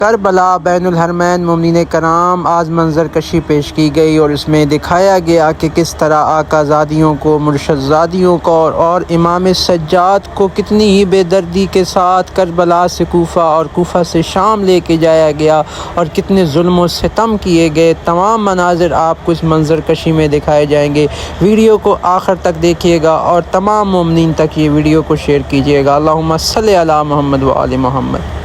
کربلا بین الحرمین مومنین کرام آج منظر کشی پیش کی گئی اور اس میں دکھایا گیا کہ کس طرح آقا زادیوں کو، مرشد زادیوں کو اور امام سجاد کو کتنی ہی بے دردی کے ساتھ کربلا سے کوفہ اور کوفہ سے شام لے کے جایا گیا اور کتنے ظلم و ستم کیے گئے۔ تمام مناظر آپ کو اس منظر کشی میں دکھائے جائیں گے۔ ویڈیو کو آخر تک دیکھیے گا اور تمام مومنین تک یہ ویڈیو کو شیئر کیجیے گا۔ اللہم صلی علی محمد و آل محمد۔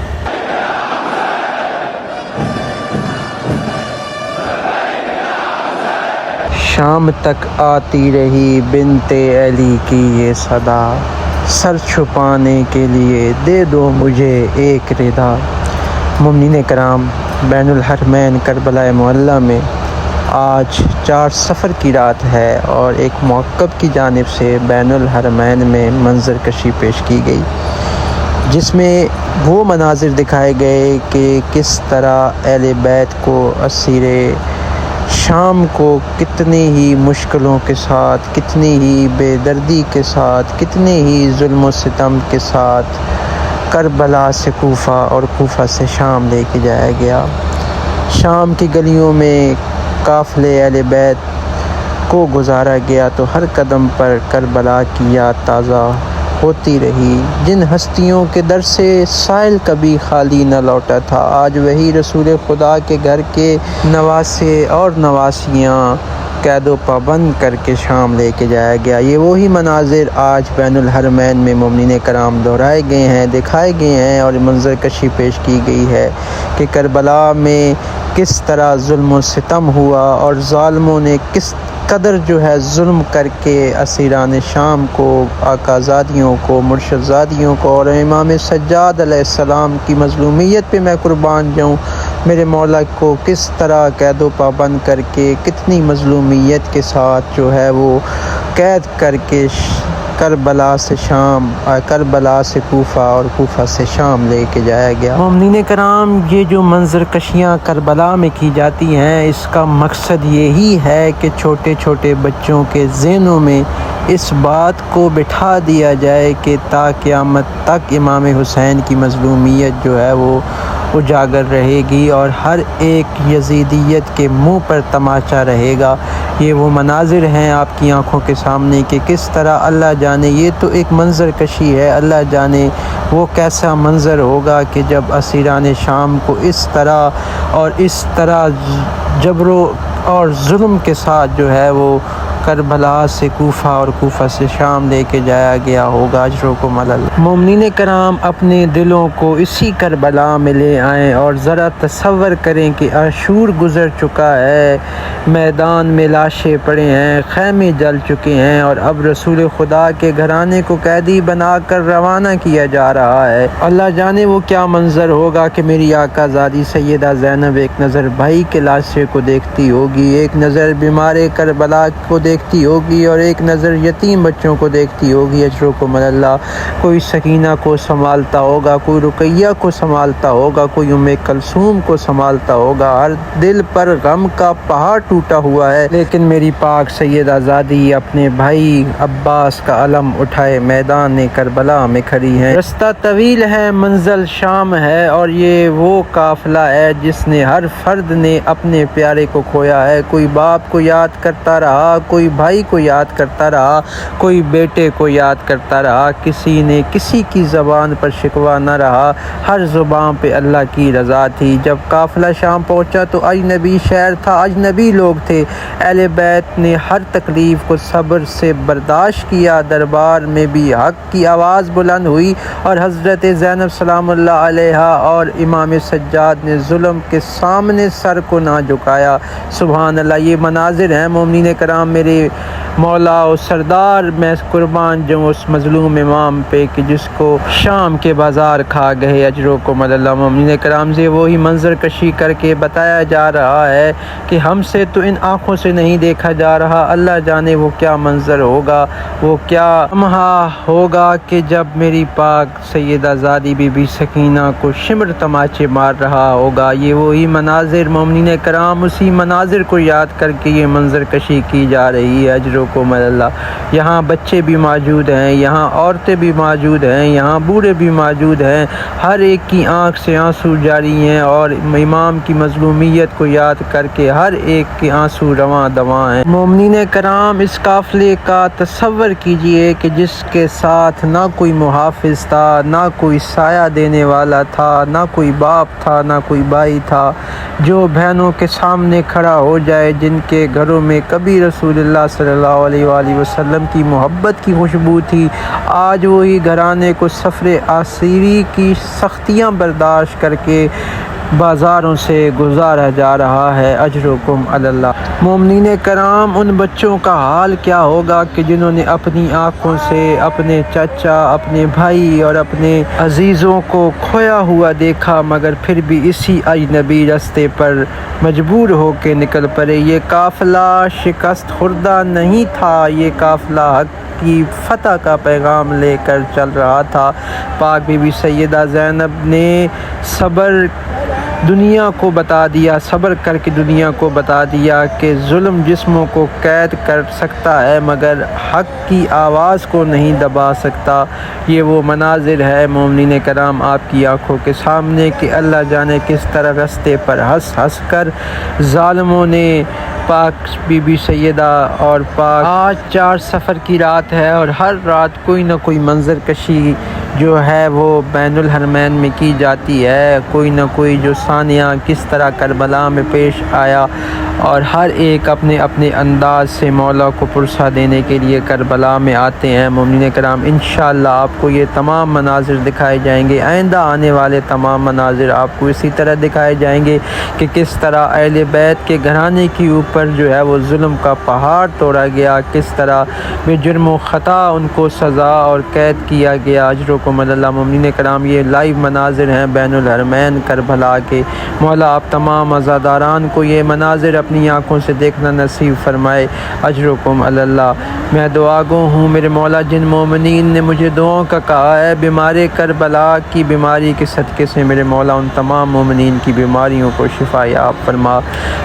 شام تک آتی رہی بنت علی کی یہ صدا، سر چھپانے کے لیے دے دو مجھے ایک ردا۔ مومنین کرام، بین الحرمین کربلا معلیٰ میں آج 4 صفر کی رات ہے اور ایک موقب کی جانب سے بین الحرمین میں منظر کشی پیش کی گئی، جس میں وہ مناظر دکھائے گئے کہ کس طرح اہل بیت کو اسیر شام کو کتنی ہی مشکلوں کے ساتھ، کتنی ہی بے دردی کے ساتھ، کتنے ہی ظلم و ستم کے ساتھ کربلا سے کوفہ اور کوفہ سے شام لے کے جایا گیا۔ شام کی گلیوں میں قافلے اہل بیت کو گزارا گیا تو ہر قدم پر کربلا کی یاد تازہ ہوتی رہی۔ جن ہستیوں کے در سے سائل کبھی خالی نہ لوٹا تھا، آج وہی رسول خدا کے گھر کے نواسے اور نواسیاں قید و پابند کر کے شام لے کے جایا گیا۔ یہ وہی مناظر آج بین الحرمین میں مومنین کرام دہرائے گئے ہیں، دکھائے گئے ہیں اور منظر کشی پیش کی گئی ہے کہ کربلا میں کس طرح ظلم و ستم ہوا اور ظالموں نے کس قدر جو ہے ظلم کر کے اسیران شام کو، آقا زادیوں کو، مرشد زادیوں کو اور امام سجاد علیہ السلام کی مظلومیت پہ میں قربان جاؤں، میرے مولا کو کس طرح قید و پابند کر کے، کتنی مظلومیت کے ساتھ جو ہے وہ قید کر کے کربلا سے شام، کربلا سے کوفہ اور کوفہ سے شام لے کے جایا گیا۔ مومنین کرام، یہ جو منظر کشیاں کربلا میں کی جاتی ہیں، اس کا مقصد یہی ہے کہ چھوٹے چھوٹے بچوں کے ذہنوں میں اس بات کو بٹھا دیا جائے کہ تا قیامت تک امام حسین کی مظلومیت جو ہے وہ اجاگر رہے گی اور ہر ایک یزیدیت کے منہ پر تماچا رہے گا۔ یہ وہ مناظر ہیں آپ کی آنکھوں کے سامنے کہ کس طرح اللہ جانے، یہ تو ایک منظر کشی ہے، اللہ جانے وہ کیسا منظر ہوگا کہ جب اسیران شام کو اس طرح جبر اور ظلم کے ساتھ جو ہے وہ کربلا سے کوفہ اور کوفہ سے شام لے کے جایا گیا ہوگا۔ اجرکم اللہ۔ مومنین کرام، اپنے دلوں کو اسی کربلا میں لے آئیں اور ذرا تصور کریں کہ عاشور گزر چکا ہے، میدان میں لاشیں پڑے ہیں، خیمے جل چکے ہیں اور اب رسول خدا کے گھرانے کو قیدی بنا کر روانہ کیا جا رہا ہے۔ اللہ جانے وہ کیا منظر ہوگا کہ میری آقا زادی سیدہ زینب ایک نظر بھائی کے لاشے کو دیکھتی ہوگی، ایک نظر بیمار کربلا کو دیکھتی ہوگی اور ایک نظر یتیم بچوں کو دیکھتی ہوگی۔ اجرکم اللہ۔ کوئی سکینہ کو سنبھالتا ہوگا، کوئی رقیہ کو سنبھالتا ہوگا، کوئی ام کلثوم کو سنبھالتا ہوگا۔ ہر دل پر غم کا پہاڑ ٹوٹا ہوا ہے، لیکن میری پاک سیدہ زادی اپنے بھائی عباس کا علم اٹھائے میدان کربلا میں کھڑی ہیں۔ رستہ طویل ہے، منزل شام ہے اور یہ وہ قافلہ ہے جس نے ہر فرد نے اپنے پیارے کو کھویا ہے۔ کوئی باپ کو یاد کرتا رہا، کوئی بھائی کو یاد کرتا رہا، کوئی بیٹے کو یاد کرتا رہا، کسی نے کسی کی زبان پر شکوہ نہ رہا، ہر زبان پہ اللہ کی رضا تھی۔ جب قافلہ شام پہنچا تو اجنبی شہر تھا، اجنبی لوگ تھے، اہل بیت نے ہر تکلیف کو صبر سے برداشت کیا۔ دربار میں بھی حق کی آواز بلند ہوئی اور حضرت زینب سلام اللہ علیہا اور امام سجاد نے ظلم کے سامنے سر کو نہ جھکایا۔ سبحان اللہ۔ یہ مناظر ہیں مومنین کرام، میرے مولا و سردار، میں قربان جاؤں اس مظلوم امام پہ کہ جس کو شام کے بازار کھا گئے۔ اجرکم اللہ۔ مومنین کرام، سے وہی منظر کشی کر کے بتایا جا رہا ہے کہ ہم سے تو ان آنکھوں سے نہیں دیکھا جا رہا، اللہ جانے وہ کیا منظر ہوگا، وہ کیا لمحہ ہوگا کہ جب میری پاک سیدہ زادی بی بی سکینہ کو شمر تماچے مار رہا ہوگا۔ یہ وہی مناظر مومنین کرام، اسی مناظر کو یاد کر کے یہ منظر کشی کی جا رہی ہے، اجرکم اللہ۔ یہاں بچے بھی موجود ہیں، یہاں عورتیں بھی موجود ہیں، یہاں بوڑھے بھی موجود ہیں، ہر ایک کی آنکھ سے آنسو جاری ہیں اور امام کی مظلومیت کو یاد کر کے ہر ایک کے آنسو رواں دواں ہیں۔ مومنین کرام، اس قافلے کا تصور کیجئے کہ جس کے ساتھ نہ کوئی محافظ تھا، نہ کوئی سایہ دینے والا تھا، نہ کوئی باپ تھا، نہ کوئی بھائی تھا، جو بہنوں کے سامنے کھڑا ہو جائے، جن کے گھروں میں کبھی رسول اللہ صلی اللہ علیہ وآلہ وسلم کی محبت کی خوشبو تھی، آج وہی گھرانے کو سفر اسیری کی سختیاں برداشت کر کے بازاروں سے گزارا جا رہا ہے۔ اجرکم اللہ۔ مومنین کرام، ان بچوں کا حال کیا ہوگا کہ جنہوں نے اپنی آنکھوں سے اپنے چچا، اپنے بھائی اور اپنے عزیزوں کو کھویا ہوا دیکھا، مگر پھر بھی اسی اجنبی راستے پر مجبور ہو کے نکل پڑے۔ یہ قافلہ شکست خوردہ نہیں تھا، یہ قافلہ حق کی فتح کا پیغام لے کر چل رہا تھا۔ پاک بی بی سیدہ زینب نے دنیا کو بتا دیا، صبر کر کے دنیا کو بتا دیا کہ ظلم جسموں کو قید کر سکتا ہے مگر حق کی آواز کو نہیں دبا سکتا۔ یہ وہ مناظر ہے مومنین کرام آپ کی آنکھوں کے سامنے کہ اللہ جانے کس طرح رستے پر ہنس ہنس کر ظالموں نے پاک بی بی سیدہ اور پاک آج 4 صفر کی رات ہے اور ہر رات کوئی نہ کوئی منظر کشی جو ہے وہ بین الحرمین میں کی جاتی ہے، کوئی نہ کوئی جو ثانیہ کس طرح کربلا میں پیش آیا، اور ہر ایک اپنے اپنے انداز سے مولا کو پرسہ دینے کے لیے کربلا میں آتے ہیں۔ مومنین کرام، انشاءاللہ آپ کو یہ تمام مناظر دکھائے جائیں گے، آئندہ آنے والے تمام مناظر آپ کو اسی طرح دکھائے جائیں گے کہ کس طرح اہل بیت کے گھرانے کے اوپر جو ہے وہ ظلم کا پہاڑ توڑا گیا، کس طرح بے جرم و خطا ان کو سزا اور قید کیا گیا۔ اجرکم اللہ۔ مومنین کرام، یہ لائیو مناظر ہیں بین الحرمین کربلا کے۔ مولا آپ تمام عزاداران کو یہ مناظر اپنی آنکھوں سے دیکھنا نصیب فرمائے۔ اجرکم اللہ۔ میں دعا گو ہوں میرے مولا، جن مومنین نے مجھے دعاؤں کا کہا ہے، بیمار کربلا کی بیماری کے صدقے سے میرے مولا ان تمام مومنین کی بیماریوں کو شفا یاب فرما۔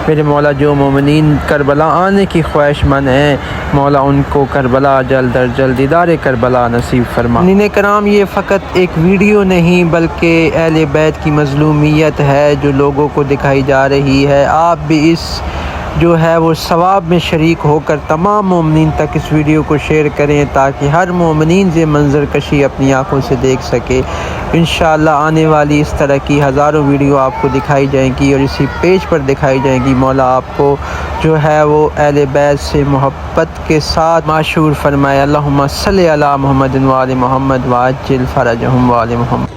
میرے مولا، جو مومنین کربلا آنے کی خواہش مند ہیں، مولا ان کو کربلا جلد از جلد دیدار کربلا نصیب فرما۔ مومنین کرام، یہ فقط ایک ویڈیو نہیں بلکہ اہل بیت کی مظلومیت ہے جو لوگوں کو دکھائی جا رہی ہے۔ آپ بھی اس جو ہے وہ ثواب میں شریک ہو کر تمام مومنین تک اس ویڈیو کو شیئر کریں تاکہ ہر مومنین یہ منظر کشی اپنی آنکھوں سے دیکھ سکے۔ انشاءاللہ آنے والی اس طرح کی ہزاروں ویڈیو آپ کو دکھائی جائیں گی اور اسی پیج پر دکھائی جائیں گی۔ مولا آپ کو جو ہے وہ اہل بیت سے محبت کے ساتھ معشور فرمائے۔ اللہم صلی علی محمد و آل محمد وعجل فرجہم و آل محمد۔